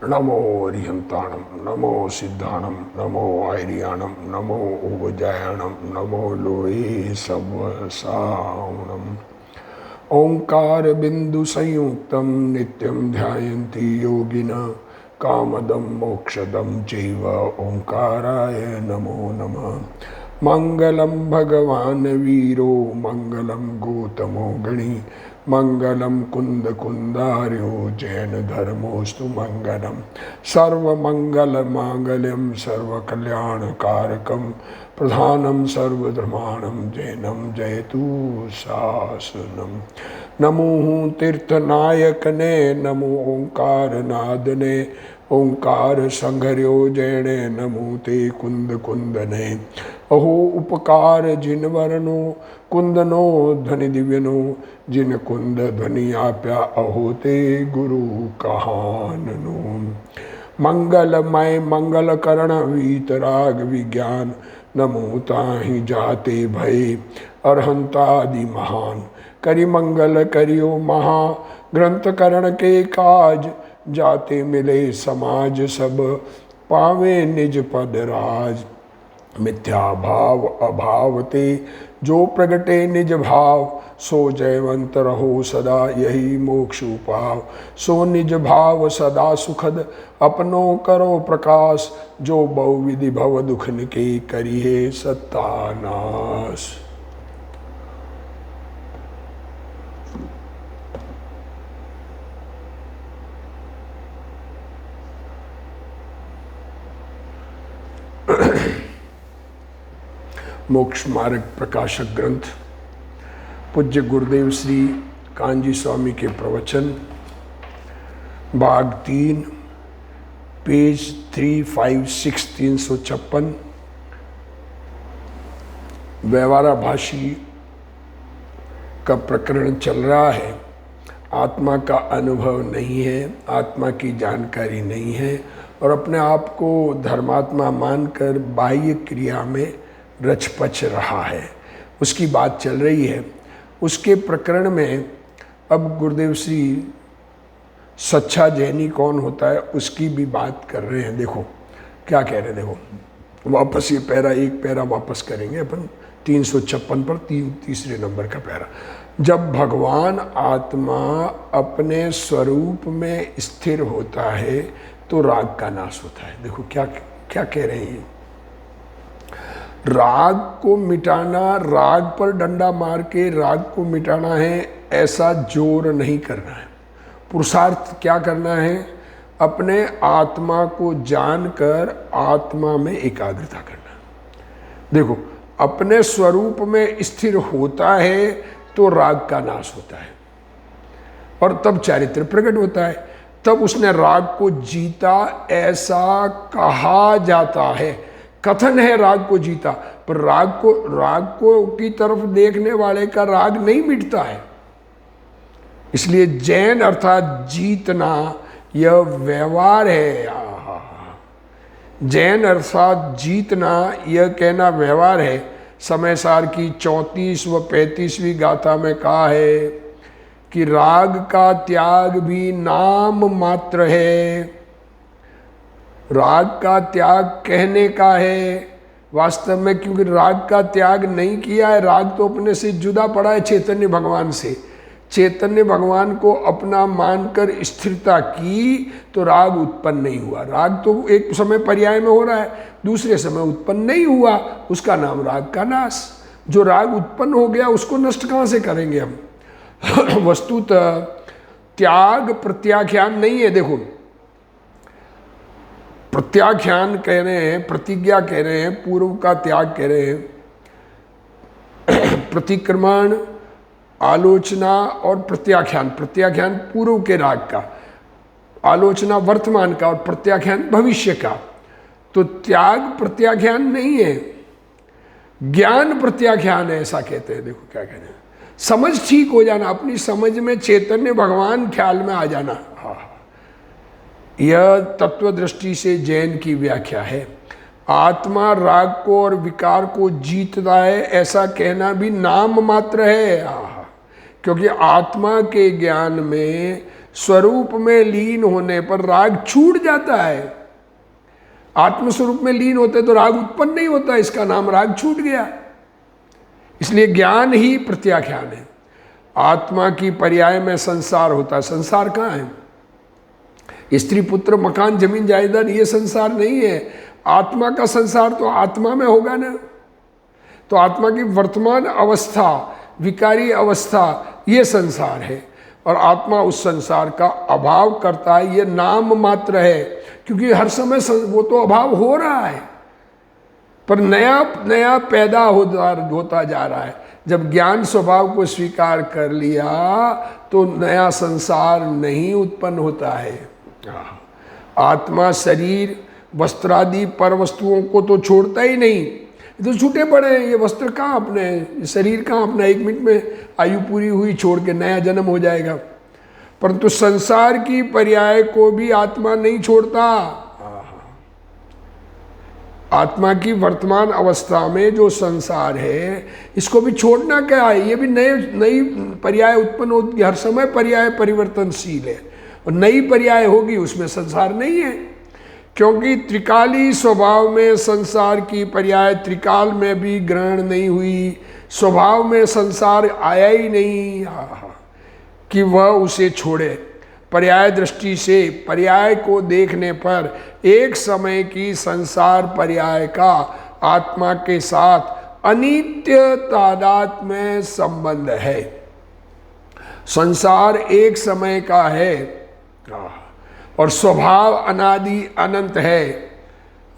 नमो रिहंताणम, नमो सिद्धाणम, नमो आयरियाणम, नमो उपजायणम, नमो लोहे सवसावणम। ओंकार बिंदु संयुक्तम नित्यम ध्यायन्ति योगिनः कामदम मोक्षदम चैव ओंकाराय नमो नमः। मंगलम भगवान वीरो मंगलम गौतमो गणी मंगलम कुंद कुंदार्यो जैन धर्मोस्तु मंगलम। सर्वमंगल मांगल्यम सर्वकल्याणकारकम प्रधानम सर्वधर्माणम जैनम जयतु शासनम। नमो तीर्थनायक ने नमो ओंकार नाद ने ओंकार संघर्यो जैने नमो ते कुंद कुंदने। अहो उपकार जिन वर्णो कुंदनो ध्वनि दिव्यनो जिन कुंद ध्वनि आप्या अहो ते गुरु कहाननो। मंगलमय मंगल करण वीतराग विज्ञान नमो ताहि जाते भय अरहंतादि महान। करि मंगल करियो महा ग्रंथ करण के काज जाते मिले समाज सब पावे निज पद राज। मिथ्या भाव अभाव ते जो प्रगटे निज भाव सो जयवंत रहो सदा यही मोक्ष उपाव। सो निज भाव सदा सुखद अपनो करो प्रकाश जो बहुविधि भव दुख निके करिहे सत्तानाश। मोक्ष मार्ग प्रकाशक ग्रंथ पूज्य गुरुदेव श्री कांजी स्वामी के प्रवचन भाग 3 पेज 356 356। व्यवहाराभाषी का प्रकरण चल रहा है। आत्मा का अनुभव नहीं है, आत्मा की जानकारी नहीं है और अपने आप को धर्मात्मा मानकर बाह्य क्रिया में रचपच रहा है, उसकी बात चल रही है। उसके प्रकरण में अब गुरुदेव श्री सच्चा जैनी कौन होता है उसकी भी बात कर रहे हैं। देखो क्या कह रहे हैं, देखो वापस ये पैरा एक पैरा वापस करेंगे अपन 356 पर तीसरे नंबर का पैरा। जब भगवान आत्मा अपने स्वरूप में स्थिर होता है तो राग का नाश होता है। देखो क्या क्या कह रहे हैं। राग को मिटाना, राग पर डंडा मार के राग को मिटाना है, ऐसा जोर नहीं करना है। पुरुषार्थ क्या करना है, अपने आत्मा को जानकर आत्मा में एकाग्रता करना। देखो अपने स्वरूप में स्थिर होता है तो राग का नाश होता है और तब चारित्र प्रकट होता है। तब उसने राग को जीता ऐसा कहा जाता है, कथन है राग को जीता, पर राग को की तरफ देखने वाले का राग नहीं मिटता है। इसलिए जैन अर्थात जीतना यह व्यवहार है। जैन अर्थात जीतना यह कहना व्यवहार है। समय सार की 34 व 35वीं गाथा में कहा है कि राग का त्याग भी नाम मात्र है। राग का त्याग कहने का है, वास्तव में क्योंकि राग का त्याग नहीं किया है। राग तो अपने से जुदा पड़ा है चैतन्य भगवान से। चैतन्य भगवान को अपना मानकर स्थिरता की तो राग उत्पन्न नहीं हुआ। राग तो एक समय पर्याय में हो रहा है, दूसरे समय उत्पन्न नहीं हुआ, उसका नाम राग का नाश। जो राग उत्पन्न हो गया उसको नष्ट कहाँ से करेंगे हम। वस्तुतः त्याग प्रत्याख्यान नहीं है। देखो प्रत्याख्यान कह रहे हैं, प्रतिज्ञा कह रहे हैं, पूर्व का त्याग कह रहे हैं। प्रतिक्रमण, आलोचना और प्रत्याख्यान। प्रत्याख्यान पूर्व के राग का, आलोचना वर्तमान का और प्रत्याख्यान भविष्य का। तो त्याग प्रत्याख्यान नहीं है, ज्ञान प्रत्याख्यान है, ऐसा कहते हैं। देखो क्या कह रहे हैं, समझ ठीक हो जाना, अपनी समझ में चैतन्य भगवान ख्याल में आ जाना। यह तत्व दृष्टि से जैन की व्याख्या है। आत्मा राग को और विकार को जीतता है ऐसा कहना भी नाम मात्र है। क्योंकि आत्मा के ज्ञान में स्वरूप में लीन होने पर राग छूट जाता है। आत्मस्वरूप में लीन होते तो राग उत्पन्न नहीं होता, इसका नाम राग छूट गया। इसलिए ज्ञान ही प्रत्याख्यान है। आत्मा की पर्याय में संसार होता है। संसार कहाँ है? स्त्री पुत्र मकान जमीन जायदाद, ये संसार नहीं है। आत्मा का संसार तो आत्मा में होगा ना। तो आत्मा की वर्तमान अवस्था, विकारी अवस्था, ये संसार है। और आत्मा उस संसार का अभाव करता है, ये नाम मात्र है, क्योंकि हर समय वो तो अभाव हो रहा है, पर नया नया पैदा होता जा रहा है। जब ज्ञान स्वभाव को स्वीकार कर लिया तो नया संसार नहीं उत्पन्न होता है। आत्मा शरीर वस्त्रादि पर वस्तुओं को तो छोड़ता ही नहीं। ये तो छूटे पड़े हैं। ये वस्त्र कहाँ अपने, शरीर कहाँ अपना, 1 मिनट में आयु पूरी हुई छोड़ के नया जन्म हो जाएगा। परंतु संसार की पर्याय को भी आत्मा नहीं छोड़ता। आत्मा की वर्तमान अवस्था में जो संसार है, इसको भी छोड़ना क्या है? ये भी नई पर्याय उत्पन्न होती, हर समय पर्याय परिवर्तनशील है, और नई पर्याय होगी, उसमें संसार नहीं है। क्योंकि त्रिकाली स्वभाव में संसार की पर्याय त्रिकाल में भी ग्रहण नहीं हुई, स्वभाव में संसार आया ही नहीं कि वह उसे छोड़े। पर्याय दृष्टि से पर्याय को देखने पर एक समय की संसार पर्याय का आत्मा के साथ अनित्य तादात्म्य संबंध है। संसार एक समय का है और स्वभाव अनादि अनंत है।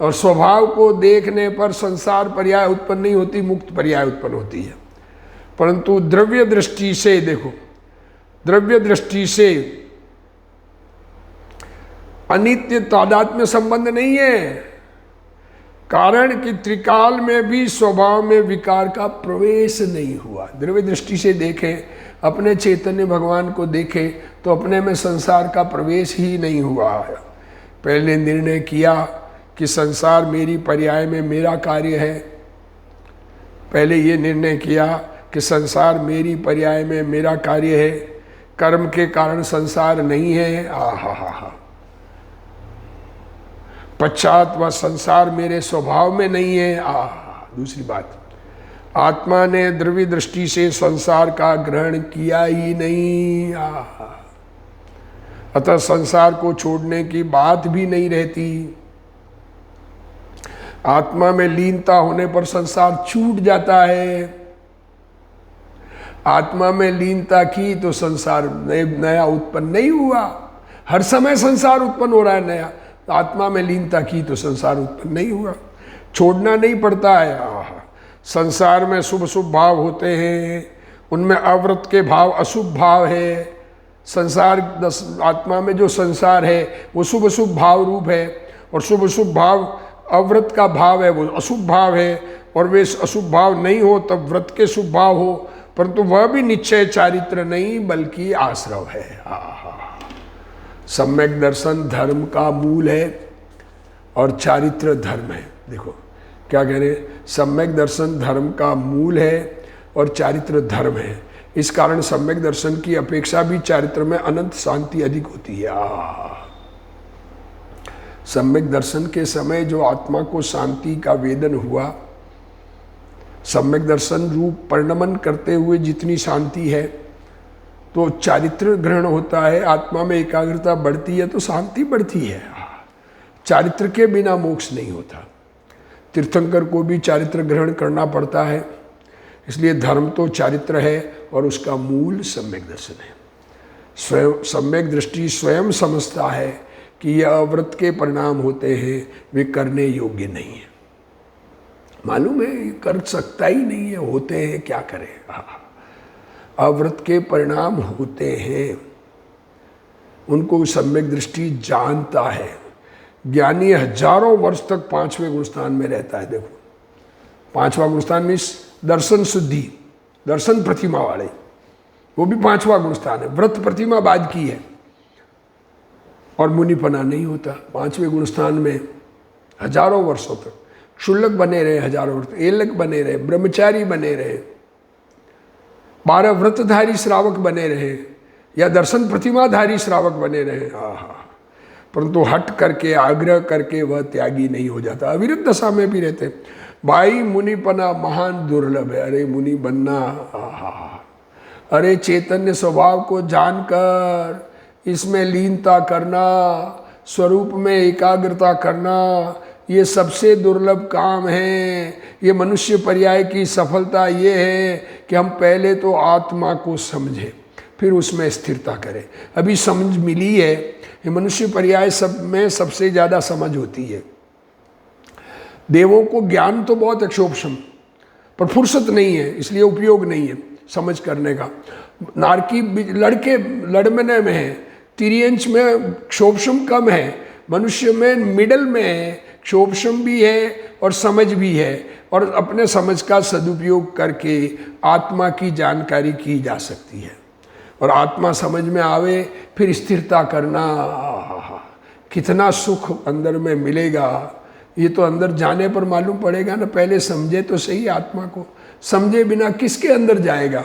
और स्वभाव को देखने पर संसार पर्याय उत्पन्न नहीं होती, मुक्त पर्याय उत्पन्न होती है। परंतु द्रव्य दृष्टि से देखो, द्रव्य दृष्टि से अनित्य तादात्म्य संबंध नहीं है। कारण कि त्रिकाल में भी स्वभाव में विकार का प्रवेश नहीं हुआ। द्रव्य दृष्टि से देखें, अपने चैतन्य भगवान को देखें तो अपने में संसार का प्रवेश ही नहीं हुआ है। पहले निर्णय किया कि संसार मेरी पर्याय में मेरा कार्य है। पहले ये निर्णय किया कि संसार मेरी पर्याय में मेरा कार्य है, कर्म के कारण संसार नहीं है। आहा। पश्चात वह संसार मेरे स्वभाव में नहीं है। दूसरी बात, आत्मा ने द्रव्य दृष्टि से संसार का ग्रहण किया ही नहीं। अतः संसार को छोड़ने की बात भी नहीं रहती। आत्मा में लीनता होने पर संसार छूट जाता है। आत्मा में लीनता की तो संसार नया उत्पन्न नहीं हुआ। हर समय संसार उत्पन्न हो रहा है नया। आत्मा में लीनता की तो संसार उत्पन्न नहीं हुआ। छोड़ना नहीं पड़ता है। संसार में शुभ शुभ भाव होते हैं, उनमें अवृत के भाव अशुभ भाव है। संसार आत्मा में जो संसार है वो शुभ शुभ भाव रूप है, और शुभ शुभ भाव अवृत का भाव है वो अशुभ भाव है। और वे अशुभ भाव नहीं हो तब व्रत के शुभ भाव हो, परंतु वह भी निश्चय चारित्र नहीं बल्कि आश्रव है। सम्यक दर्शन धर्म का मूल है और चारित्र धर्म है। देखो क्या कह रहे हैं, सम्यक दर्शन धर्म का मूल है और चारित्र धर्म है। इस कारण सम्यक दर्शन की अपेक्षा भी चारित्र में अनंत शांति अधिक होती है। सम्यक दर्शन के समय जो आत्मा को शांति का वेदन हुआ, सम्यक दर्शन रूप परिणमन करते हुए जितनी शांति है, तो चारित्र ग्रहण होता है, आत्मा में एकाग्रता बढ़ती है तो शांति बढ़ती है। चारित्र के बिना मोक्ष नहीं होता। तीर्थंकर को भी चारित्र ग्रहण करना पड़ता है। इसलिए धर्म तो चारित्र है और उसका मूल सम्यक दर्शन है। स्वयं सम्यक दृष्टि स्वयं समझता है कि यह अव्रत के परिणाम होते हैं, वे करने योग्य नहीं है। मालूम है कर सकता ही नहीं है, होते हैं, क्या करें। अव्रत के परिणाम होते हैं, उनको सम्यक दृष्टि जानता है। ज्ञानी हजारों वर्ष तक 5वें गुणस्थान में रहता है। देखो 5वां गुणस्थान में दर्शन शुद्धि, दर्शन प्रतिमा वाले, वो भी 5वां गुणस्थान है। व्रत प्रतिमा बाद की है और मुनिपना नहीं होता। 5वें गुणस्थान में हजारों वर्षों तक क्षुल्लक बने रहे, हजारों वर्ष एलक बने रहे, ब्रह्मचारी बने रहे, 12 व्रतधारी श्रावक बने रहे, या दर्शन प्रतिमाधारी श्रावक बने रहे, परंतु हट करके आग्रह करके वह त्यागी नहीं हो जाता, अविरत दशा में भी रहते। भाई मुनिपना महान दुर्लभ है। अरे मुनि बनना, अरे चैतन्य स्वभाव को जानकर इसमें लीनता करना, स्वरूप में एकाग्रता करना, ये सबसे दुर्लभ काम है। ये मनुष्य पर्याय की सफलता ये है कि हम पहले तो आत्मा को समझें, फिर उसमें स्थिरता करें। अभी समझ मिली है, ये मनुष्य पर्याय सब में सबसे ज़्यादा समझ होती है। देवों को ज्ञान तो बहुत अक्षोभम, पर फुर्सत नहीं है, इसलिए उपयोग नहीं है समझ करने का। नारकी लड़के लड़मने में है, तिर्यंच में क्षोभम कम है, मनुष्य में मिडल में है, क्षोभम भी है और समझ भी है, और अपने समझ का सदुपयोग करके आत्मा की जानकारी की जा सकती है। और आत्मा समझ में आवे, फिर स्थिरता करना, कितना सुख अंदर में मिलेगा, ये तो अंदर जाने पर मालूम पड़ेगा ना। पहले समझे तो सही आत्मा को, समझे बिना किसके अंदर जाएगा।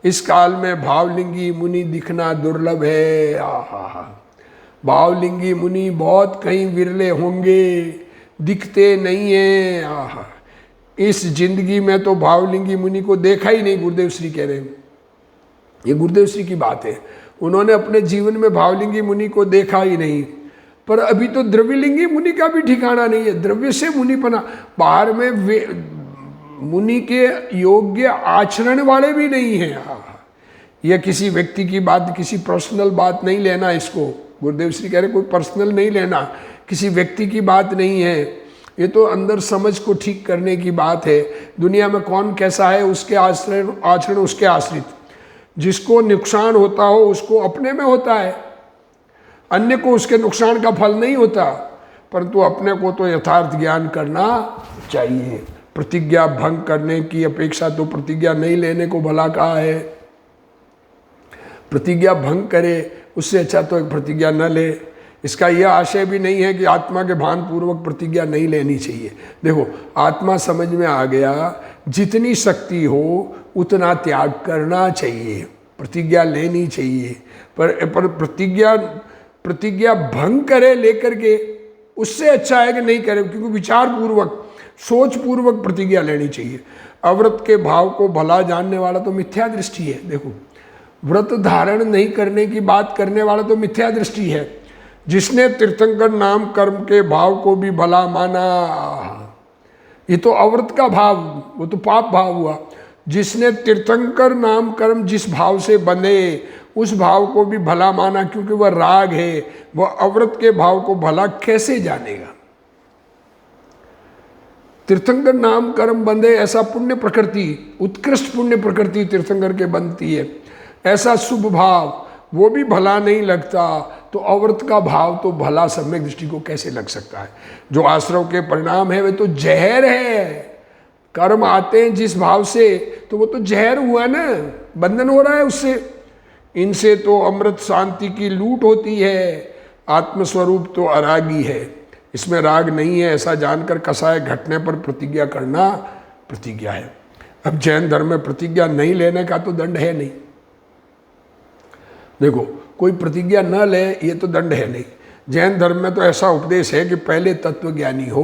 इस काल में भावलिंगी मुनि दिखना दुर्लभ है। भावलिंगी मुनि बहुत कहीं विरले होंगे, दिखते नहीं हैं। इस जिंदगी में तो भावलिंगी मुनि को देखा ही नहीं, गुरुदेव श्री कह रहे हैं। ये गुरुदेव श्री की बात है, उन्होंने अपने जीवन में भावलिंगी मुनि को देखा ही नहीं। पर अभी तो द्रव्यलिंगी मुनि का भी ठिकाना नहीं है। द्रव्य से मुनिपना, बाहर में वे मुनि के योग्य आचरण वाले भी नहीं हैं। यह किसी व्यक्ति की बात, किसी पर्सनल बात नहीं लेना इसको। गुरुदेव श्री कह रहे कोई पर्सनल नहीं लेना, किसी व्यक्ति की बात नहीं है। ये तो अंदर समझ को ठीक करने की बात है। दुनिया में कौन कैसा है, उसके आचरण उसके आश्रित। जिसको नुकसान होता हो उसको अपने में होता है, अन्य को उसके नुकसान का फल नहीं होता। परंतु अपने को तो यथार्थ ज्ञान करना चाहिए। प्रतिज्ञा भंग करने की अपेक्षा तो प्रतिज्ञा नहीं लेने को भला कहा है। प्रतिज्ञा भंग करे उससे अच्छा तो एक प्रतिज्ञा न ले। इसका यह आशय भी नहीं है कि आत्मा के भान पूर्वक प्रतिज्ञा नहीं लेनी चाहिए। देखो, आत्मा समझ में आ गया, जितनी शक्ति हो उतना त्याग करना चाहिए, प्रतिज्ञा लेनी चाहिए। पर प्रतिज्ञा भंग करे लेकर के, उससे अच्छा है कि नहीं करे, क्योंकि विचार पूर्वक सोच पूर्वक प्रतिज्ञा लेनी चाहिए। अव्रत के भाव को भला जानने वाला तो मिथ्या दृष्टि है। देखो, व्रत धारण नहीं करने की बात करने वाला तो मिथ्या दृष्टि है। जिसने तीर्थंकर नाम कर्म के भाव को भी भला माना, ये तो अव्रत का भाव, वो तो पाप भाव हुआ। जिसने तीर्थंकर नाम कर्म जिस भाव से बंधे, उस भाव को भी भला माना, क्योंकि वह राग है, वह अव्रत के भाव को भला कैसे जानेगा। तीर्थंकर नाम कर्म बंधे, ऐसा पुण्य प्रकृति, उत्कृष्ट पुण्य प्रकृति तीर्थंकर के बनती है, ऐसा शुभ भाव वो भी भला नहीं लगता, तो अव्रत का भाव तो भला सम्यक दृष्टि को कैसे लग सकता है। जो आश्रव के परिणाम है वे तो जहर है। कर्म आते हैं जिस भाव से, तो वो तो जहर हुआ ना, बंधन हो रहा है उससे। इनसे तो अमृत शांति की लूट होती है। आत्मस्वरूप तो अरागी है, इसमें राग नहीं है, ऐसा जानकर कसाय घटने पर प्रतिज्ञा करना प्रतिज्ञा है। अब जैन धर्म में प्रतिज्ञा नहीं लेने का तो दंड है नहीं। देखो, कोई प्रतिज्ञा न ले ये तो दंड है नहीं। जैन धर्म में तो ऐसा उपदेश है कि पहले तत्वज्ञानी हो,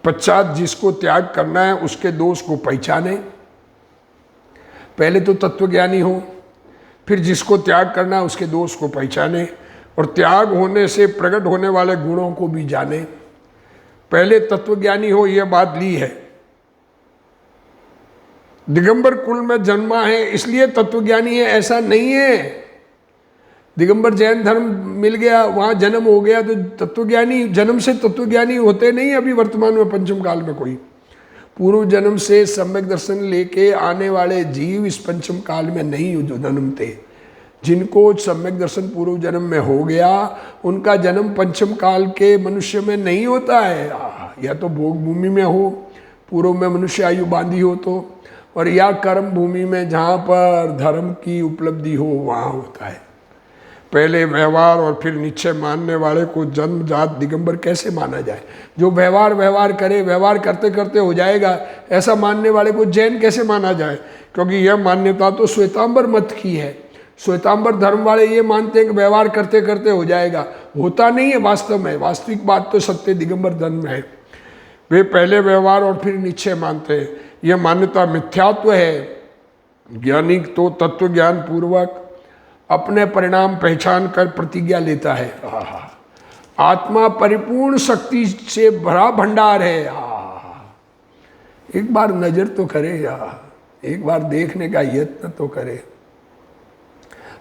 पश्चात जिसको त्याग करना है उसके दोष को पहचाने। पहले तो तत्वज्ञानी हो, फिर जिसको त्याग करना है उसके दोष को पहचाने, और त्याग होने से प्रकट होने वाले गुणों को भी जाने। पहले तत्वज्ञानी हो, यह बात ली है। दिगंबर कुल में जन्मा है इसलिए तत्वज्ञानी है, ऐसा नहीं है। दिगंबर जैन धर्म मिल गया, वहाँ जन्म हो गया तो तत्वज्ञानी, जन्म से तत्वज्ञानी होते नहीं अभी वर्तमान में पंचम काल में कोई। पूर्व जन्म से सम्यक दर्शन लेके आने वाले जीव इस पंचम काल में नहीं जो जन्मते। जिनको सम्यक दर्शन पूर्व जन्म में हो गया, उनका जन्म पंचम काल के मनुष्य में नहीं होता है। या तो भोग भूमि में हो, पूर्व में मनुष्य आयु बांधी हो तो, और या कर्म भूमि में जहाँ पर धर्म की उपलब्धि हो वहाँ होता है। पहले व्यवहार और फिर निश्चय मानने वाले को जन्मजात दिगंबर कैसे माना जाए? जो व्यवहार करे, व्यवहार करते करते हो जाएगा, ऐसा मानने वाले को जैन कैसे माना जाए? क्योंकि यह मान्यता तो श्वेतांबर मत की है। श्वेतांबर धर्म वाले ये मानते हैं कि व्यवहार करते करते हो जाएगा, होता नहीं है वास्तव में। वास्तविक बात तो सत्य दिगंबर धर्म है। वे पहले व्यवहार और फिर निश्चय मानते हैं। यह मान्यता मिथ्यात्व है। ज्ञानी तो तत्व ज्ञान पूर्वक अपने परिणाम पहचान कर प्रतिज्ञा लेता है। आत्मा परिपूर्ण शक्ति से भरा भंडार है। एक बार नजर तो करे यार, एक बार देखने का यत्न तो करे,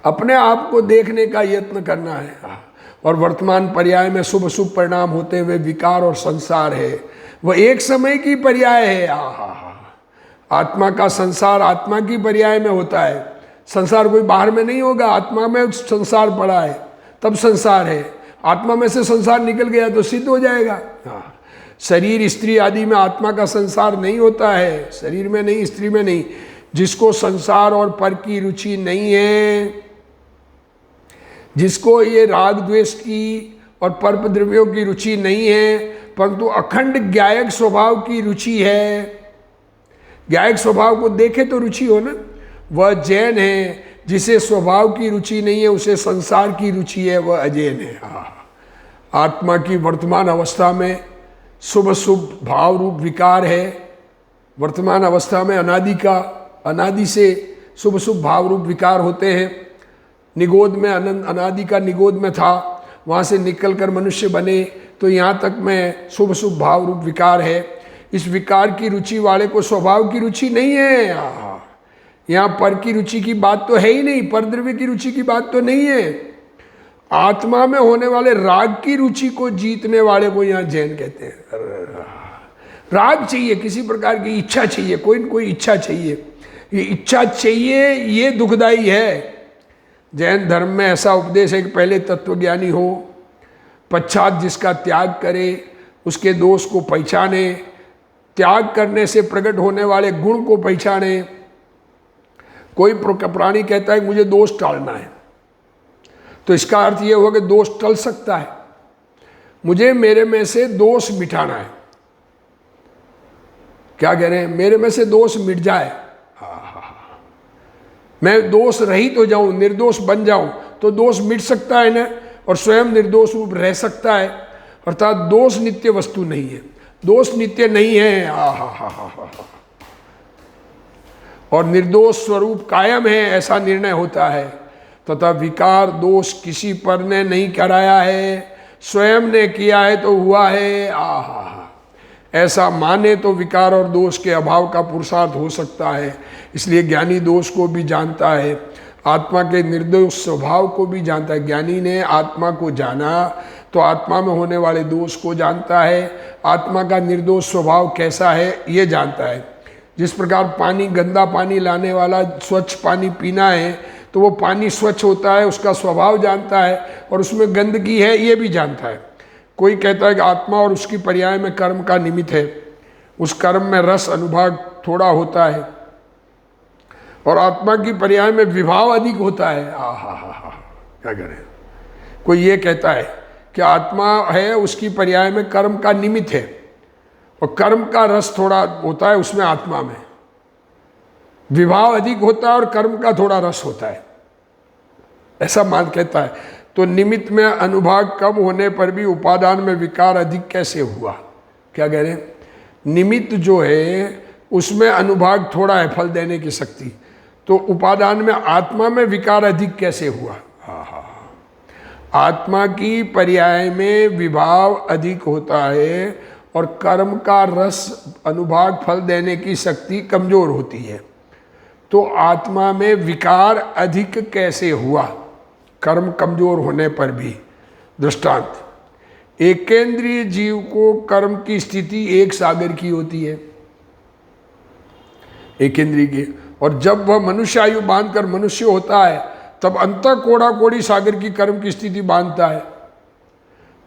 अपने आप को देखने का यत्न करना है। और वर्तमान पर्याय में शुभ शुभ परिणाम होते हुए विकार और संसार है, वह एक समय की पर्याय है। आत्मा का संसार आत्मा की पर्याय में होता है। संसार कोई बाहर में नहीं होगा, आत्मा में संसार पड़ा है तब संसार है। आत्मा में से संसार निकल गया तो सिद्ध हो जाएगा। शरीर स्त्री आदि में आत्मा का संसार नहीं होता है, शरीर में नहीं, स्त्री में नहीं। जिसको संसार और पर की रुचि नहीं है, जिसको ये राग द्वेष की और पर्प द्रव्यों की रुचि नहीं है, परंतु अखंड ज्ञायक स्वभाव की रुचि है, ज्ञायक स्वभाव को देखे तो रुचि हो ना, वह जैन है। जिसे स्वभाव की रुचि नहीं है, उसे संसार की रुचि है, वह अजैन है। आत्मा की वर्तमान अवस्था में शुभ शुभ भाव रूप विकार है। वर्तमान अवस्था में अनादि से शुभ शुभ भाव रूप विकार होते हैं। निगोद में अनादि का निगोद में था, वहाँ से निकल कर मनुष्य बने तो यहाँ तक में शुभ शुभ भाव रूप विकार है। इस विकार की रुचि वाले को स्वभाव की रुचि नहीं है। यहाँ पर की रुचि की बात तो है ही नहीं, पर द्रव्य की रुचि की बात तो नहीं है। आत्मा में होने वाले राग की रुचि को जीतने वाले को यहाँ जैन कहते हैं। राग चाहिए, किसी प्रकार की इच्छा चाहिए, कोई न कोई इच्छा चाहिए। ये इच्छा चाहिए, ये दुखदाई है। जैन धर्म में ऐसा उपदेश है कि पहले तत्वज्ञानी हो, पश्चात जिसका त्याग करे, उसके दोष को पहचाने, त्याग करने से प्रकट होने वाले गुण को पहचाने। कोई प्राणी कहता है कि मुझे दोष टालना है, तो इसका अर्थ यह हुआ कि दोष टल सकता है। मुझे मेरे में से दोष मिटाना है। क्या कह रहे हैं? मेरे में से दोष मिट जाए, मैं दोष रहित हो जाऊं, निर्दोष बन जाऊं, तो दोष मिट सकता है ना, और स्वयं निर्दोष रूप रह सकता है। अर्थात दोष नित्य वस्तु नहीं है, दोष नित्य नहीं है। और निर्दोष स्वरूप कायम है, ऐसा निर्णय होता है। तथा विकार दोष किसी पर ने नहीं कराया है, स्वयं ने किया है तो हुआ है। ऐसा माने तो विकार और दोष के अभाव का पुरुषार्थ हो सकता है। इसलिए ज्ञानी दोष को भी जानता है, आत्मा के निर्दोष स्वभाव को भी जानता है। ज्ञानी ने आत्मा को जाना तो आत्मा में होने वाले दोष को जानता है, आत्मा का निर्दोष स्वभाव कैसा है ये जानता है। जिस प्रकार पानी, गंदा पानी लाने वाला स्वच्छ पानी पीना है तो वो पानी स्वच्छ होता है, उसका स्वभाव जानता है, और उसमें गंदगी है ये भी जानता है। कोई कहता है कि आत्मा और उसकी पर्याय में कर्म का निमित्त है, उस कर्म में रस अनुभाग थोड़ा होता है, और आत्मा की पर्याय में विभाव अधिक होता है। क्या करें? कोई ये कहता है कि आत्मा है, उसकी पर्याय में कर्म का निमित्त है, और कर्म का रस थोड़ा होता है, उसमें आत्मा में विभाव अधिक होता है और कर्म का थोड़ा रस होता है, ऐसा मान कहता है। तो निमित्त में अनुभाग कम होने पर भी उपादान में विकार अधिक कैसे हुआ? क्या कह रहे हैं? निमित्त जो है उसमें अनुभाग थोड़ा है, फल देने की शक्ति, तो उपादान में आत्मा में विकार अधिक कैसे हुआ? आत्मा की पर्याय में विभाव अधिक होता है और कर्म का रस अनुभाग फल देने की शक्ति कमजोर होती है, तो आत्मा में विकार अधिक कैसे हुआ कर्म कमजोर होने पर भी? दृष्टांत, एकेंद्रीय जीव को कर्म की स्थिति एक सागर की होती है, एकेंद्रीय की, और जब वह मनुष्य आयु बांधकर मनुष्य होता है तब अंत कोड़ा कोड़ी सागर की कर्म की स्थिति बांधता है।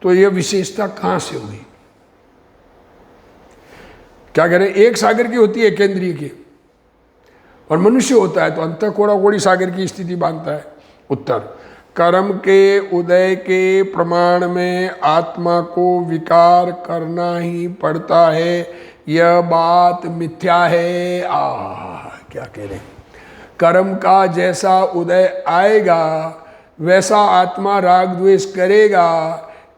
तो यह विशेषता कहां से हुई? क्या कह रहे हैं? एक सागर की होती है एकेंद्रीय की, और मनुष्य होता है तो अंत कोड़ा कोड़ी सागर की स्थिति बांधता है। उत्तर, कर्म के उदय के प्रमाण में आत्मा को विकार करना ही पड़ता है, यह बात मिथ्या है। क्या कह रहे हैं? कर्म का जैसा उदय आएगा वैसा आत्मा राग द्वेष करेगा,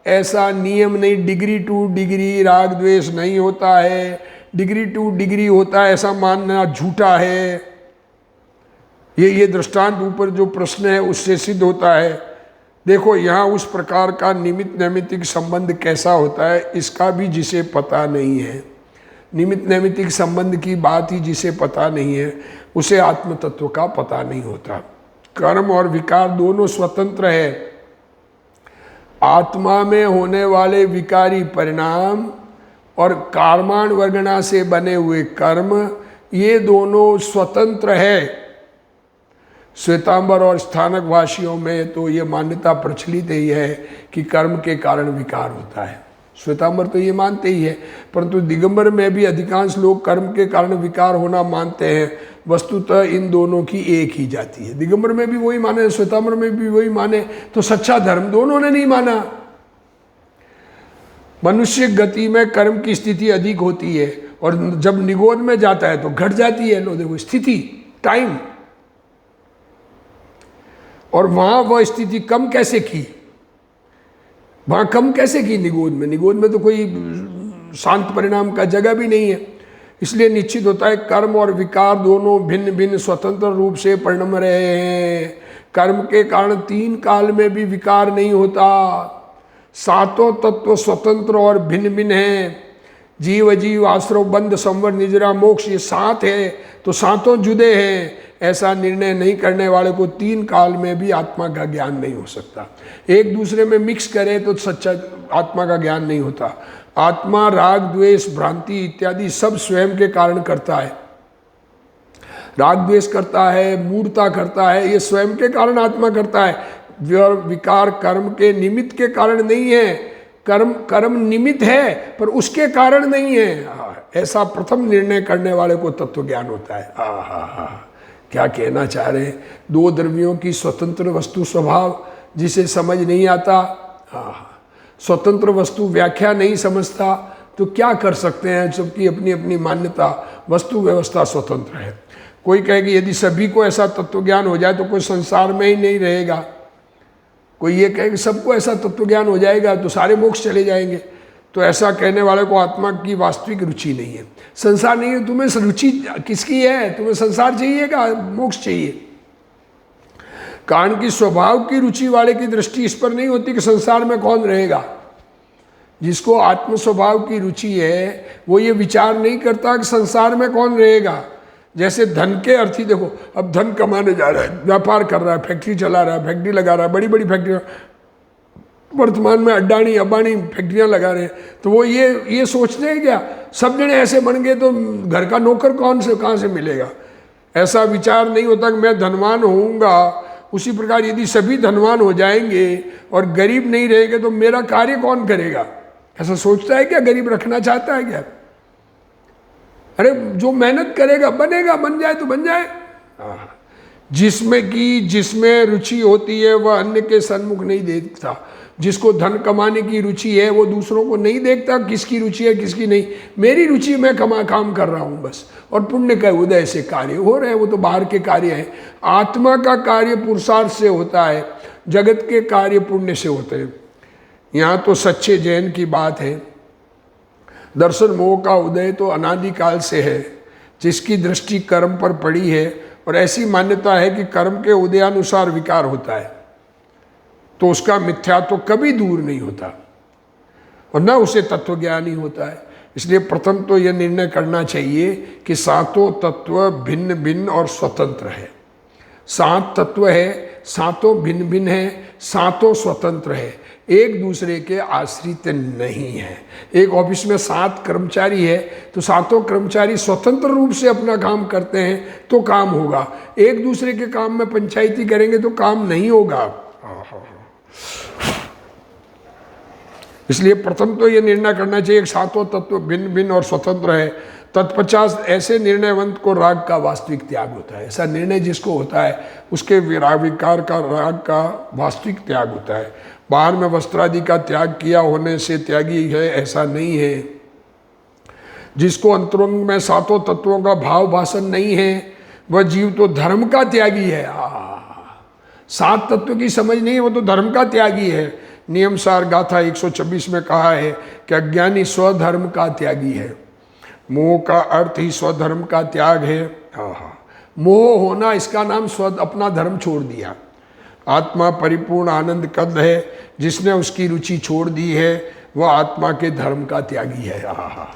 ऐसा नियम नहीं। डिग्री टू डिग्री राग द्वेष नहीं होता है, डिग्री टू डिग्री होता है, ऐसा मानना झूठा है। ये दृष्टांत ऊपर जो प्रश्न है उससे सिद्ध होता है। देखो यहाँ उस प्रकार का निमित्त नैमित्तिक संबंध कैसा होता है इसका भी जिसे पता नहीं है, निमित्त नैमित्तिक संबंध की बात ही जिसे पता नहीं है उसे आत्म तत्व का पता नहीं होता। कर्म और विकार दोनों स्वतंत्र है। आत्मा में होने वाले विकारी परिणाम और कर्माण वर्गणा से बने हुए कर्म, ये दोनों स्वतंत्र है। श्वेतांबर और स्थानक वासियों में तो ये मान्यता प्रचलित ही है कि कर्म के कारण विकार होता है। श्वेतांबर तो ये मानते ही है, परंतु दिगंबर में भी अधिकांश लोग कर्म के कारण विकार होना मानते हैं। वस्तुतः इन दोनों की एक ही जाति है। दिगंबर में भी वही माने, श्वेतांबर में भी वही माने, तो सच्चा धर्म दोनों ने नहीं माना। मनुष्य गति में कर्म की स्थिति अधिक होती है और जब निगोद में जाता है तो घट जाती है। लो देखो स्थिति, टाइम, और वहां वह स्थिति कम कैसे की, वहां कम कैसे की निगोद में? निगोद में तो कोई शांत परिणाम का जगह भी नहीं है। इसलिए निश्चित होता है कर्म और विकार दोनों भिन्न भिन्न स्वतंत्र रूप से परिणम रहे हैं। कर्म के कारण तीन काल में भी विकार नहीं होता। सातों तत्व स्वतंत्र और भिन्न भिन्न हैं। जीव अजीव आश्रव बंध संवर निजरा मोक्ष, ये सात है तो सातों जुदे हैं। ऐसा निर्णय नहीं करने वाले को तीन काल में भी आत्मा का ज्ञान नहीं हो सकता। एक दूसरे में मिक्स करे तो सच्चा आत्मा का ज्ञान नहीं होता। आत्मा राग द्वेष भ्रांति इत्यादि सब स्वयं के कारण करता है। राग द्वेष करता है, मूढ़ता करता है, ये स्वयं के कारण आत्मा करता है। विकार कर्म के निमित्त के कारण नहीं है। कर्म निमित्त है पर उसके कारण नहीं है। ऐसा प्रथम निर्णय करने वाले को तत्व ज्ञान होता है। क्या कहना चाह रहे हैं? दो द्रव्यों की स्वतंत्र वस्तु स्वभाव जिसे समझ नहीं आता, स्वतंत्र वस्तु व्याख्या नहीं समझता, तो क्या कर सकते हैं? सबकी अपनी अपनी मान्यता, वस्तु व्यवस्था स्वतंत्र है। कोई कहे कि यदि सभी को ऐसा तत्व ज्ञान हो जाए तो कोई संसार में ही नहीं रहेगा। कोई ये कहे कि सबको ऐसा तत्व ज्ञान हो जाएगा तो सारे मोक्ष चले जाएंगे। तो ऐसा कहने वाले को आत्मा की वास्तविक रुचि नहीं है, संसार नहीं है। तुम्हें रुचि किसकी है? तुम्हें संसार चाहिएगा, मोक्ष चाहिए? कारण की स्वभाव की रुचि वाले की दृष्टि इस पर नहीं होती कि संसार में कौन रहेगा। जिसको आत्म स्वभाव की रुचि है वो ये विचार नहीं करता कि संसार में कौन रहेगा। जैसे धन के अर्थी देखो, अब धन कमाने जा रहा है, व्यापार कर रहा है, फैक्ट्री चला रहा है, फैक्ट्री लगा रहा है, बड़ी बड़ी फैक्ट्रियाँ, वर्तमान में अडानी अंबानी फैक्ट्रियाँ लगा रहे हैं, तो वो ये सोचते हैं क्या सब जने ऐसे बन गए तो घर का नौकर कहाँ से मिलेगा? ऐसा विचार नहीं होता कि मैं धनवान होऊंगा। उसी प्रकार यदि सभी धनवान हो जाएंगे और गरीब नहीं रहेंगे तो मेरा कार्य कौन करेगा? ऐसा सोचता है क्या? गरीब रखना चाहता है क्या? अरे जो मेहनत करेगा बनेगा, बन जाए तो बन जाए। जिसमें रुचि होती है वह अन्य के सन्मुख नहीं देखता। जिसको धन कमाने की रुचि है वो दूसरों को नहीं देखता किसकी रुचि है किसकी नहीं। मेरी रुचि मैं काम कर रहा हूँ बस, और पुण्य का उदय से कार्य हो रहे हैं, वो तो बाहर के कार्य हैं। आत्मा का कार्य पुरुषार्थ से होता है, जगत के कार्य पुण्य से होते हैं। यहाँ तो सच्चे जैन की बात है। दर्शन मोह का उदय तो अनादिकाल से है, जिसकी दृष्टि कर्म पर पड़ी है, और ऐसी मान्यता है कि कर्म के उदयानुसार विकार होता है, तो उसका मिथ्यात्व कभी दूर नहीं होता और न उसे तत्वज्ञान ही होता है। इसलिए प्रथम तो यह निर्णय करना चाहिए कि सातों तत्व भिन्न भिन्न और स्वतंत्र है। सात तत्व है, सातों भिन्न भिन्न है, सातों स्वतंत्र है, एक दूसरे के आश्रित नहीं है। एक ऑफिस में 7 कर्मचारी है तो सातों कर्मचारी स्वतंत्र रूप से अपना काम करते हैं तो काम होगा। एक दूसरे के काम में पंचायती करेंगे तो काम नहीं होगा। इसलिए प्रथम तो ये निर्णय करना चाहिए कि सातों तत्व भिन्न भिन्न और स्वतंत्र है। तत्पश्चात ऐसे निर्णयवंत को राग का वास्तविक त्याग होता है। ऐसा निर्णय जिसको होता है उसके विकार का राग का वास्तविक त्याग होता है। बाहर में वस्त्रादि का त्याग किया होने से त्यागी है ऐसा नहीं है। जिसको अंतरंग में सातों तत्वों का भाव भाषण नहीं है वह जीव तो धर्म का त्यागी है। सात तत्व की समझ नहीं है वो तो धर्म का त्यागी है। नियम सार गाथा 126 में कहा है कि अज्ञानी स्वधर्म का त्यागी है। मोह का अर्थ ही स्वधर्म का त्याग है। मोह होना इसका नाम अपना धर्म छोड़ दिया। आत्मा परिपूर्ण आनंद कंद है, जिसने उसकी रुचि छोड़ दी है वह आत्मा के धर्म का त्यागी है।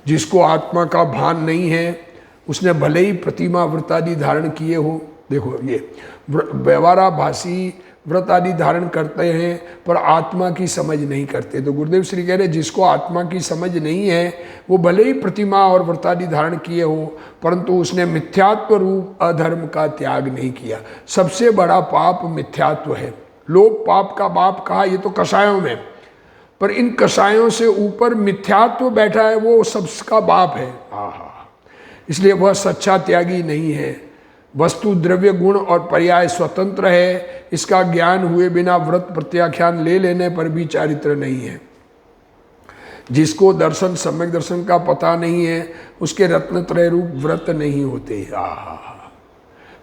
जिसको आत्मा का भान नहीं है उसने भले ही प्रतिमा व्रत आदि धारण किए हो। देखो ये व्यवहाराभासी व्रत आदि धारण करते हैं पर आत्मा की समझ नहीं करते। तो गुरुदेव श्री कह रहे जिसको आत्मा की समझ नहीं है वो भले ही प्रतिमा और व्रत आदि धारण किए हो परंतु उसने मिथ्यात्व रूप अधर्म का त्याग नहीं किया। सबसे बड़ा पाप मिथ्यात्व है। लोग पाप का बाप कहा, ये तो कषायों में, पर इन कषायों से ऊपर मिथ्यात्व बैठा है वो सबका बाप है। इसलिए वह सच्चा त्यागी नहीं है। वस्तु द्रव्य गुण और पर्याय स्वतंत्र है, इसका ज्ञान हुए बिना व्रत प्रत्याख्यान ले लेने पर भी चारित्र नहीं है। जिसको दर्शन सम्यक दर्शन का पता नहीं है उसके रत्नत्रय रूप व्रत नहीं होते।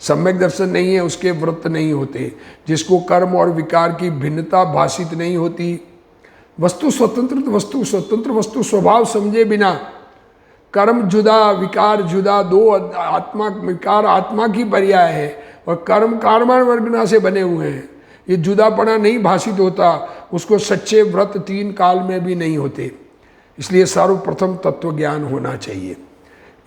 सम्यक दर्शन नहीं है उसके व्रत नहीं होते। जिसको कर्म और विकार की भिन्नता भाषित नहीं होती, वस्तु स्वतंत्र वस्तु स्वभाव समझे बिना कर्म जुदा विकार जुदा, दो आत्मा विकार आत्मा की पर्याय है और कर्म कार्माण वर्गना से बने हुए हैं। ये जुदापना नहीं भाषित होता, उसको सच्चे व्रत तीन काल में भी नहीं होते। इसलिए सर्वप्रथम तत्व ज्ञान होना चाहिए।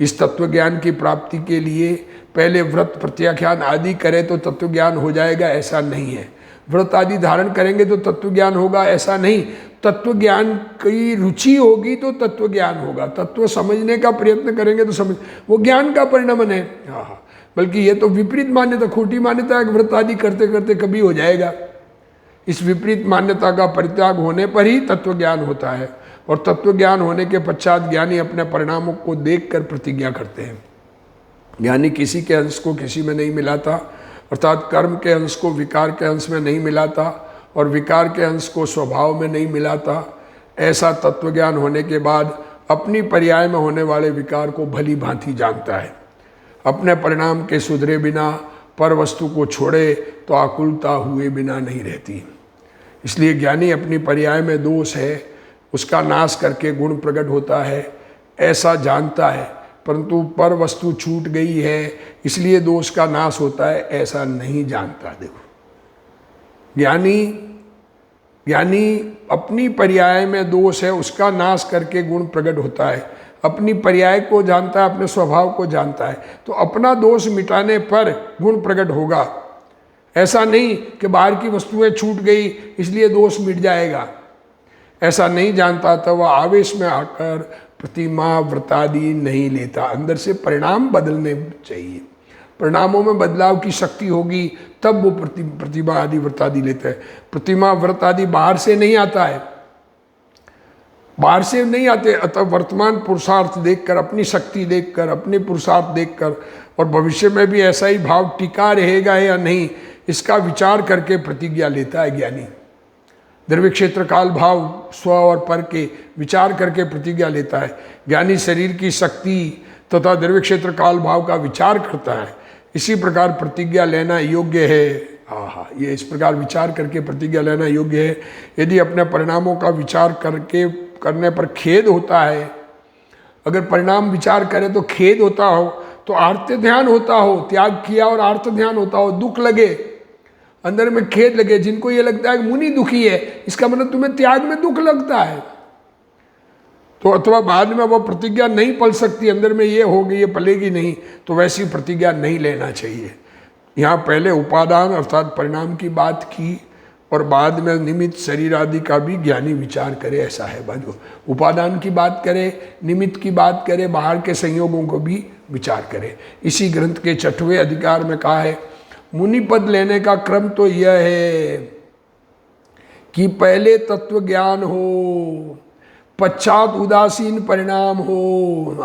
इस तत्व ज्ञान की प्राप्ति के लिए पहले व्रत प्रत्याख्यान आदि करें तो तत्व ज्ञान हो जाएगा ऐसा नहीं है। व्रत आदि धारण करेंगे तो तत्व ज्ञान होगा ऐसा नहीं। तत्व ज्ञान की रुचि होगी तो तत्व ज्ञान होगा। तत्व समझने का प्रयत्न करेंगे तो समझ, वो ज्ञान का परिणाम है। बल्कि ये तो विपरीत मान्यता, खोटी मान्यता है कि व्रत आदि करते करते कभी हो जाएगा। इस विपरीत मान्यता का परित्याग होने पर ही तत्व ज्ञान होता है और तत्व ज्ञान होने के पश्चात ज्ञानी अपने परिणामों को देखकर प्रतिज्ञा करते हैं। ज्ञानी किसी के अंश को किसी में नहीं मिलाता, अर्थात कर्म के अंश को विकार के अंश में नहीं मिलाता और विकार के अंश को स्वभाव में नहीं मिलाता। ऐसा तत्वज्ञान होने के बाद अपनी पर्याय में होने वाले विकार को भली भांति जानता है। अपने परिणाम के सुधरे बिना पर वस्तु को छोड़े तो आकुलता हुए बिना नहीं रहती। इसलिए ज्ञानी अपनी पर्याय में दोष है उसका नाश करके गुण प्रकट होता है ऐसा जानता है, परंतु पर वस्तु छूट गई है इसलिए दोष का नाश होता है ऐसा नहीं जानता। देखो ज्ञानी अपनी पर्याय में दोष है उसका नाश करके गुण प्रकट होता है। अपनी पर्याय को जानता है, अपने स्वभाव को जानता है, तो अपना दोष मिटाने पर गुण प्रकट होगा। ऐसा नहीं कि बाहर की वस्तुएं छूट गई इसलिए दोष मिट जाएगा, ऐसा नहीं जानता तो वह आवेश में आकर प्रतिमा व्रतादि नहीं लेता। अंदर से परिणाम बदलने चाहिए, परिणामों में बदलाव की शक्ति होगी तब वो प्रतिमा आदि व्रत आदि लेता है। प्रतिमा व्रत आदि बाहर से नहीं आता है, बाहर से नहीं आते। अतः वर्तमान पुरुषार्थ देखकर, अपनी शक्ति देखकर, अपने पुरुषार्थ देखकर और भविष्य में भी ऐसा ही भाव टिका रहेगा या नहीं इसका विचार करके प्रतिज्ञा लेता है ज्ञानी। द्रव्य क्षेत्र काल भाव स्व और पर के विचार करके प्रतिज्ञा लेता है। ज्ञानी शरीर की शक्ति तथा द्रव्य क्षेत्र काल भाव का विचार करता है। इसी प्रकार प्रतिज्ञा लेना योग्य है। ये इस प्रकार विचार करके प्रतिज्ञा लेना योग्य है। यदि अपने परिणामों का विचार करने पर खेद होता है, अगर परिणाम विचार करें तो खेद होता हो, तो आर्त ध्यान होता हो, त्याग किया और आर्त ध्यान होता हो, दुख लगे, अंदर में खेद लगे, जिनको ये लगता है कि मुनि दुखी है, इसका मतलब तुम्हें त्याग में दुख लगता है, तो अथवा बाद में वह प्रतिज्ञा नहीं पल सकती, अंदर में ये होगी, ये पलेगी नहीं, तो वैसी प्रतिज्ञा नहीं लेना चाहिए। यहाँ पहले उपादान अर्थात परिणाम की बात की और बाद में निमित्त शरीर आदि का भी ज्ञानी विचार करे, ऐसा है। बाजू उपादान की बात करे, निमित्त की बात करे, बाहर के संयोगों को भी विचार करे। इसी ग्रंथ के 6वें अधिकार में कहा है मुनि पद लेने का क्रम तो यह है कि पहले तत्व ज्ञान हो, पश्चात उदासीन परिणाम हो।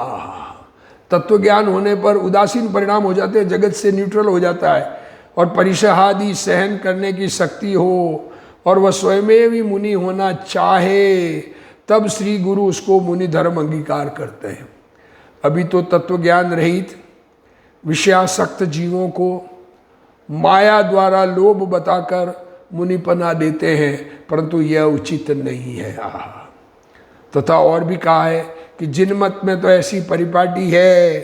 तत्व ज्ञान होने पर उदासीन परिणाम हो जाते हैं, जगत से न्यूट्रल हो जाता है, और परिसहादि सहन करने की शक्ति हो, और वह स्वयं भी मुनि होना चाहे, तब श्री गुरु उसको मुनि धर्म अंगीकार करते हैं। अभी तो तत्व ज्ञान रहित विषयासक्त जीवों को माया द्वारा लोभ बताकर मुनिपना देते हैं, परंतु यह उचित नहीं है। तथा और भी कहा है कि जिन मत में तो ऐसी परिपाटी है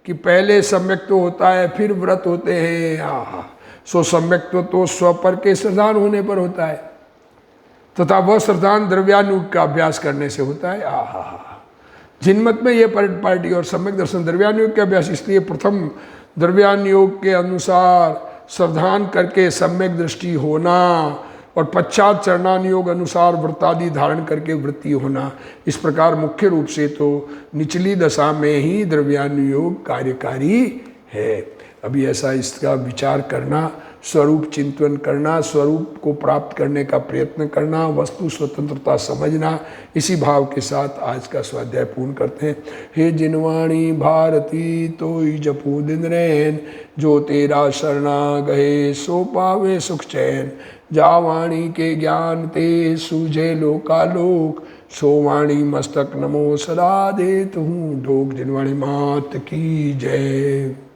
कि पहले सम्यक तो होता है फिर व्रत होते हैं। सो सम्यक तो स्वपर के श्रद्धान होने पर होता है, तथा वह श्रद्धान द्रव्यानुग का अभ्यास करने से होता है। जिन मत में यह परिपाटी और सम्यक दर्शन द्रव्यानुयोग के अभ्यास, इसलिए प्रथम द्रव्यानुयोग के अनुसार श्रद्धान करके सम्यक दृष्टि होना, और पश्चात चरणानुयोग अनुसार व्रतादि धारण करके वृत्ति होना। इस प्रकार मुख्य रूप से तो निचली दशा में ही द्रव्यानुयोग कार्यकारी है। अभी ऐसा इसका विचार करना, स्वरूप चिंतन करना, स्वरूप को प्राप्त करने का प्रयत्न करना, वस्तु स्वतंत्रता समझना, इसी भाव के साथ आज का स्वाध्याय पूर्ण करते हैं। हे जिनवाणी भारती तोई जपू दिन रैन, जो तेरा शरणा गए सो पावे सुख चैन। जा वाणी के ज्ञान ते सूझे लोकालोक, सो वाणी मस्तक नमो सदा देत हूँ ढोक। जिनवाणी मात की जय।